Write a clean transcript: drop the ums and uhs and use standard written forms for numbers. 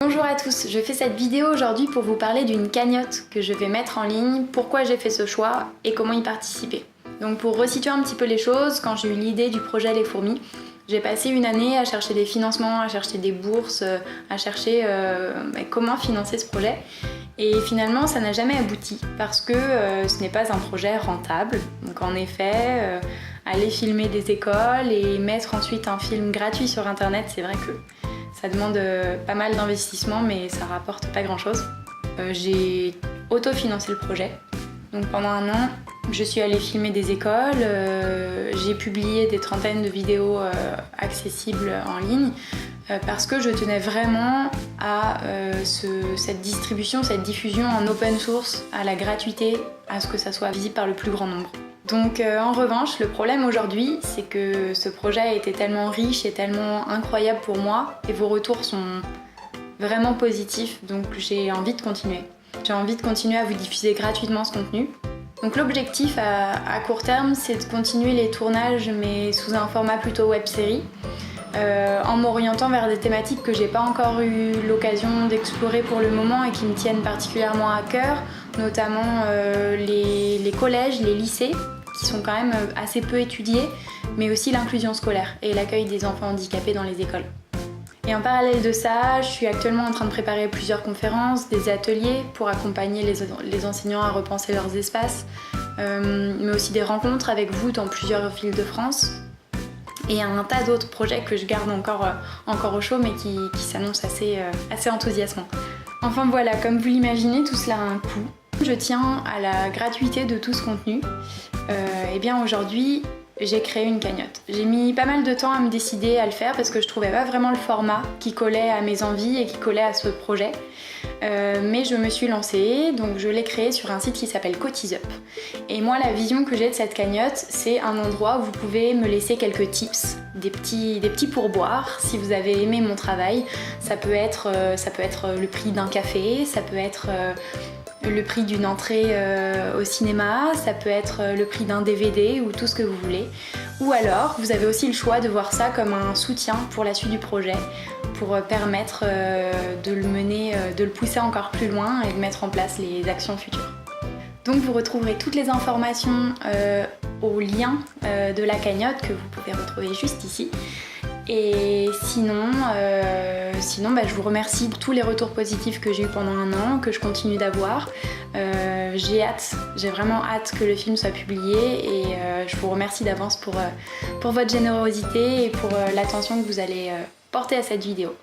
Bonjour à tous, je fais cette vidéo aujourd'hui pour vous parler d'une cagnotte que je vais mettre en ligne, pourquoi j'ai fait ce choix et comment y participer. Donc pour resituer un petit peu les choses, quand j'ai eu l'idée du projet Les Fourmis, j'ai passé une année à chercher des financements, à chercher des bourses, à chercher comment financer ce projet. Et finalement ça n'a jamais abouti parce que ce n'est pas un projet rentable. Donc en effet, aller filmer des écoles et mettre ensuite un film gratuit sur internet, c'est vrai que ça demande pas mal d'investissement mais ça rapporte pas grand chose. J'ai autofinancé le projet. Donc pendant un an, je suis allée filmer des écoles, j'ai publié des trentaines de vidéos accessibles en ligne parce que je tenais vraiment à cette distribution, cette diffusion en open source, à la gratuité, à ce que ça soit visible par le plus grand nombre. Donc en revanche, le problème aujourd'hui, c'est que ce projet a été tellement riche et tellement incroyable pour moi et vos retours sont vraiment positifs, donc j'ai envie de continuer. J'ai envie de continuer à vous diffuser gratuitement ce contenu. Donc l'objectif à court terme, c'est de continuer les tournages mais sous un format plutôt web-série, en m'orientant vers des thématiques que j'ai pas encore eu l'occasion d'explorer pour le moment et qui me tiennent particulièrement à cœur, notamment les collèges, les lycées, qui sont quand même assez peu étudiés, mais aussi l'inclusion scolaire et l'accueil des enfants handicapés dans les écoles. Et en parallèle de ça, je suis actuellement en train de préparer plusieurs conférences, des ateliers pour accompagner les enseignants à repenser leurs espaces, mais aussi des rencontres avec vous dans plusieurs villes de France. Et un tas d'autres projets que je garde encore au chaud mais qui s'annoncent assez enthousiasmants. Enfin voilà, comme vous l'imaginez, tout cela a un coût. Je tiens à la gratuité de tout ce contenu. Et bien aujourd'hui, j'ai créé une cagnotte. J'ai mis pas mal de temps à me décider à le faire parce que je trouvais pas vraiment le format qui collait à mes envies et qui collait à ce projet. Mais je me suis lancée, donc je l'ai créé sur un site qui s'appelle CotisUp. Et moi, la vision que j'ai de cette cagnotte, c'est un endroit où vous pouvez me laisser quelques tips, des petits pourboires si vous avez aimé mon travail. Ça peut être le prix d'un café, ça peut être le prix d'une entrée au cinéma, ça peut être le prix d'un DVD ou tout ce que vous voulez. Ou alors, vous avez aussi le choix de voir ça comme un soutien pour la suite du projet, pour permettre de le mener, de le pousser encore plus loin et de mettre en place les actions futures. Donc vous retrouverez toutes les informations au lien de la cagnotte que vous pouvez retrouver juste ici. Et sinon, je vous remercie de tous les retours positifs que j'ai eu pendant un an, que je continue d'avoir. J'ai vraiment hâte que le film soit publié et je vous remercie d'avance pour votre générosité et pour l'attention que vous allez porter à cette vidéo.